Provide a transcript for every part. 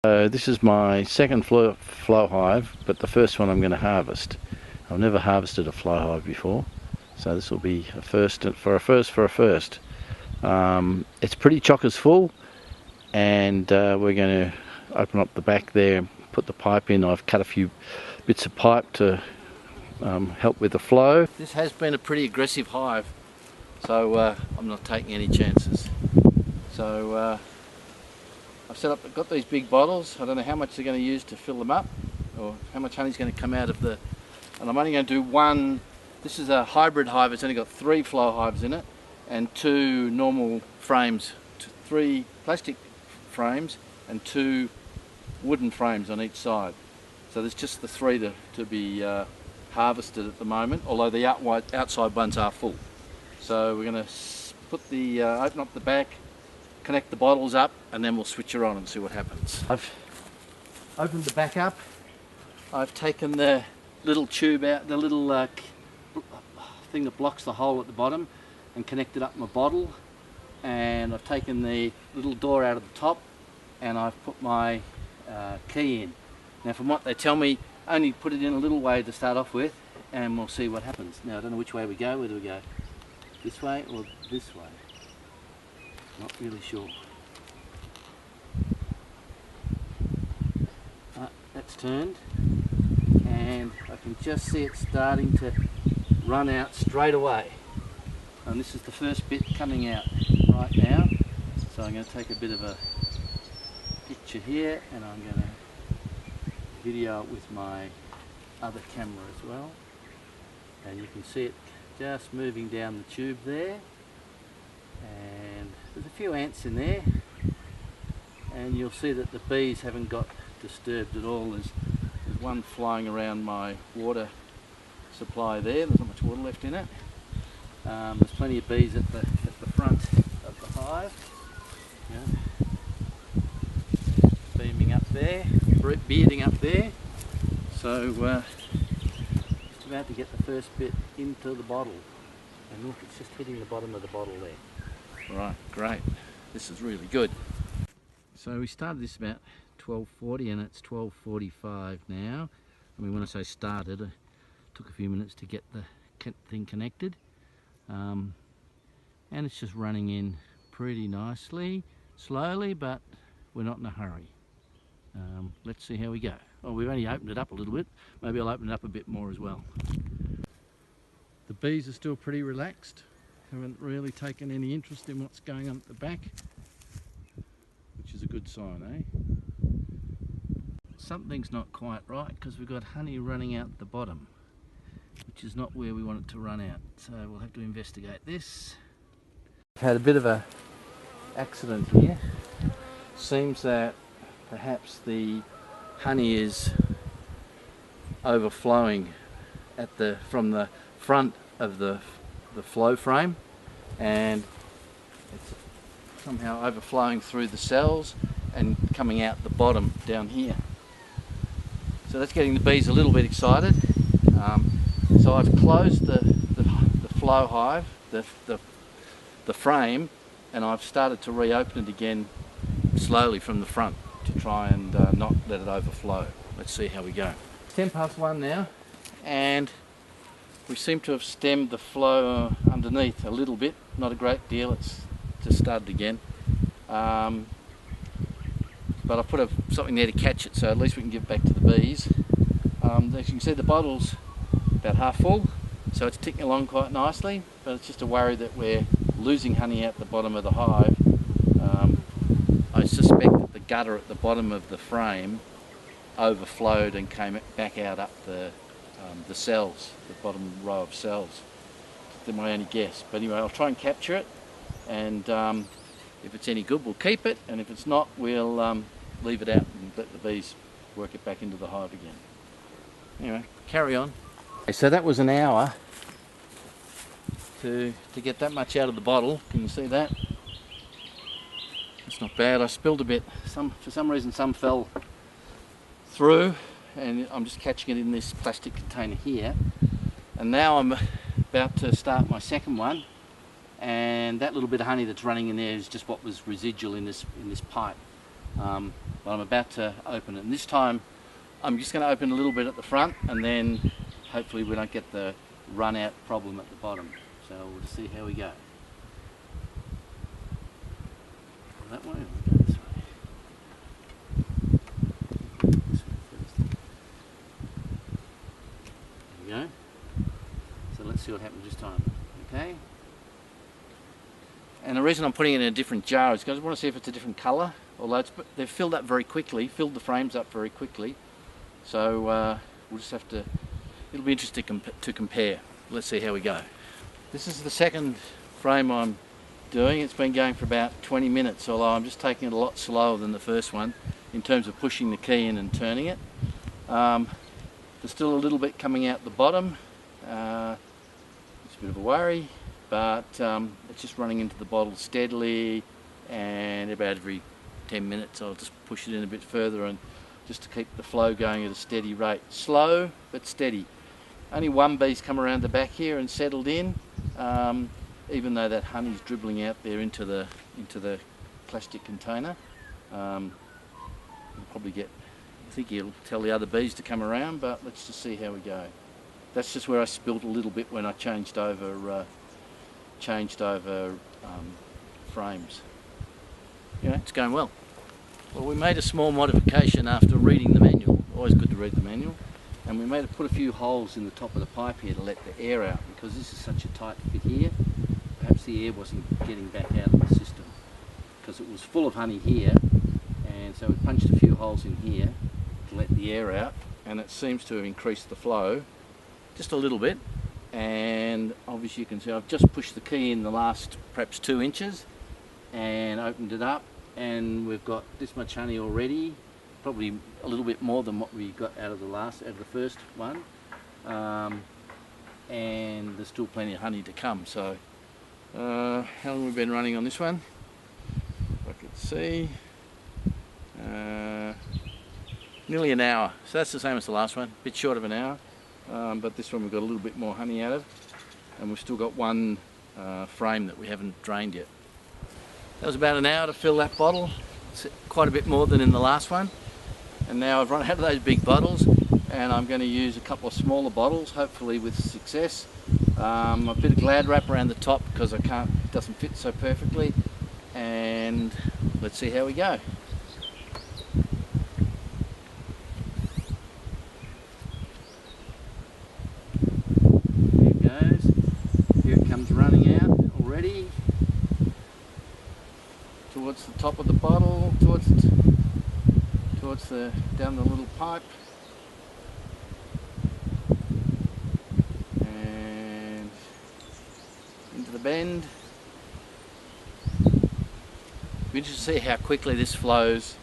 This is my second flow hive, but the first one I'm going to harvest. I've never harvested a flow hive before, so this will be a first for a first. It's pretty chockers full, and we're going to open up the back there, put the pipe in. I've cut a few bits of pipe to help with the flow. This has been a pretty aggressive hive, so I'm not taking any chances. So I've got these big bottles. I don't know how much they're going to use to fill them up, or how much honey's going to come out of the, and I'm only going to do one. This is a hybrid hive. It's only got 3 flow hives in it and 2 normal frames, 3 plastic frames and 2 wooden frames on each side. So there's just the 3 to be harvested at the moment, although the outside ones are full. So we're going to put the open up the back, connect the bottles up, and then we'll switch her on and see what happens. I've opened the back up. I've taken the little tube out, the little thing that blocks the hole at the bottom, and connected up my bottle. And I've taken the little door out of the top, and I've put my key in. Now, from what they tell me, only put it in a little way to start off with, and we'll see what happens. Now, I don't know which way we go. Where do we go? This way or this way? Not really sure. That's turned, and I can just see it starting to run out straight away. And this is the first bit coming out right now. So I'm going to take a bit of a picture here, and I'm going to video it with my other camera as well. And you can see it just moving down the tube there. And there's a few ants in there, and you'll see that the bees haven't got disturbed at all. There's one flying around my water supply there. There's not much water left in it. There's plenty of bees at the front of the hive. Yeah. Beaming up there, bearding up there. So just about to get the first bit into the bottle, and look, it's just hitting the bottom of the bottle there. Right, great. This is really good. So we started this about 12:40, and it's 12:45 now. I mean, when I say started, it took a few minutes to get the thing connected. And it's just running in pretty nicely, slowly, but we're not in a hurry. Let's see how we go. Oh, we've only opened it up a little bit. Maybe I'll open it up a bit more as well. The bees are still pretty relaxed. Haven't really taken any interest in what's going on at the back, which is a good sign, eh? Something's not quite right, because we've got honey running out the bottom, which is not where we want it to run out. So we'll have to investigate this. I've had a bit of a accident here. Seems that perhaps the honey is overflowing from the front of the flow frame, and it's somehow overflowing through the cells and coming out the bottom down here. So that's getting the bees a little bit excited. So I've closed the flow hive, the frame, and I've started to reopen it again slowly from the front to try and not let it overflow. Let's see how we go. It's 1:10 now, and we seem to have stemmed the flow underneath a little bit, not a great deal. It's just started again. But I put something there to catch it, so at least we can give it back to the bees. As you can see, the bottle's about half full, so it's ticking along quite nicely, but it's just a worry that we're losing honey out the bottom of the hive. I suspect that the gutter at the bottom of the frame overflowed and came back out up the cells, the bottom row of cells. That's my only guess. But anyway, I'll try and capture it, and if it's any good, we'll keep it, and if it's not, we'll leave it out and let the bees work it back into the hive again. Anyway, carry on. Okay, so that was an hour to get that much out of the bottle. Can you see that? It's not bad. I spilled a bit. For some reason, some fell through, and I'm just catching it in this plastic container here. And now I'm about to start my second one, and that little bit of honey that's running in there is just what was residual in this pipe. but I'm about to open it, and this time I'm just going to open a little bit at the front, and then hopefully we don't get the run out problem at the bottom. So we'll just see how we go. That way, or we'll go this way. This way first. There we go. So let's see what happens this time. Okay. And the reason I'm putting it in a different jar is because I want to see if it's a different colour. Although they've filled up very quickly, filled the frames up very quickly. So we'll just have to, it'll be interesting to compare. Let's see how we go. This is the second frame I'm doing. It's been going for about 20 minutes, although I'm just taking it a lot slower than the first one in terms of pushing the key in and turning it. There's still a little bit coming out the bottom. It's a bit of a worry, but it's just running into the bottle steadily, and about every 10 minutes I'll just push it in a bit further, and just to keep the flow going at a steady rate. Slow but steady. Only one bee's come around the back here and settled in, even though that honey's dribbling out there into the plastic container. You'll probably get, I think he'll tell the other bees to come around, but let's just see how we go. That's just where I spilled a little bit when I changed over frames. You know, it's going well. Well, we made a small modification after reading the manual. Always good to read the manual. And we put a few holes in the top of the pipe here to let the air out, because this is such a tight fit here. Perhaps the air wasn't getting back out of the system, because it was full of honey here, and so we punched a few holes in here to let the air out, and it seems to have increased the flow just a little bit. And obviously you can see I've just pushed the key in the last perhaps 2 inches and opened it up, and we've got this much honey already, probably a little bit more than what we got out of the first one, and there's still plenty of honey to come. So how long have we been running on this one? If I could see, nearly an hour. So that's the same as the last one, a bit short of an hour, but this one we've got a little bit more honey out of, and we've still got one frame that we haven't drained yet. That was about an hour to fill that bottle. It's quite a bit more than in the last one. And now I've run out of those big bottles, and I'm going to use a couple of smaller bottles, hopefully with success. A bit of Glad wrap around the top because it doesn't fit so perfectly, and let's see how we go. There it goes. Here it comes running out already. Towards the top of the bottle, down the little pipe, and into the bend. Be interested to see how quickly this flows,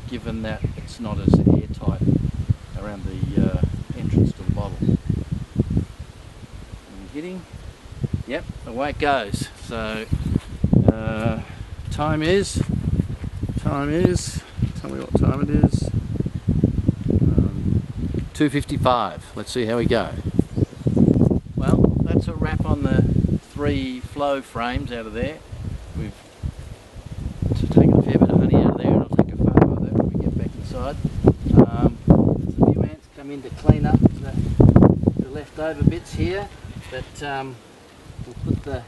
given that it's not as airtight around the entrance to the bottle. And hitting, yep, away it goes. So time is, tell me what time it is, 2:55. Let's see how we go. Well, that's a wrap on the 3 flow frames out of there. We've taken a fair bit of honey out of there, and I'll take a photo of that when we get back inside. There's a few ants come in to clean up the leftover bits here, but we'll put the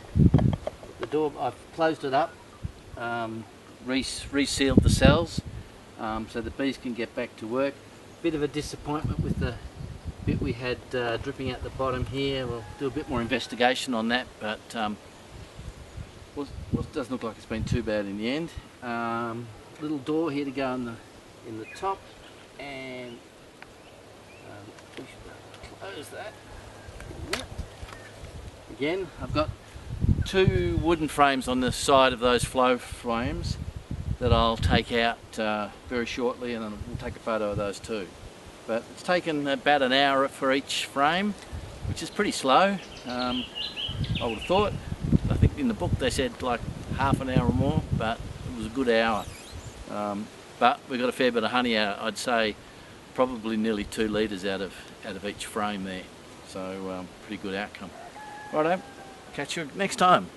door, I've closed it up, resealed the cells so the bees can get back to work. Bit of a disappointment with the bit we had dripping out the bottom here. We'll do a bit more investigation on that, but doesn't look like it's been too bad in the end. Little door here to go in the top, and we should close that. Again, I've got 2 wooden frames on the side of those flow frames that I'll take out very shortly, and then we'll take a photo of those too. But it's taken about an hour for each frame, which is pretty slow. I would have thought. I think in the book they said like half an hour or more, but it was a good hour. But we got a fair bit of honey out. I'd say probably nearly 2 litres out of each frame there. So pretty good outcome. Righto, catch you next time.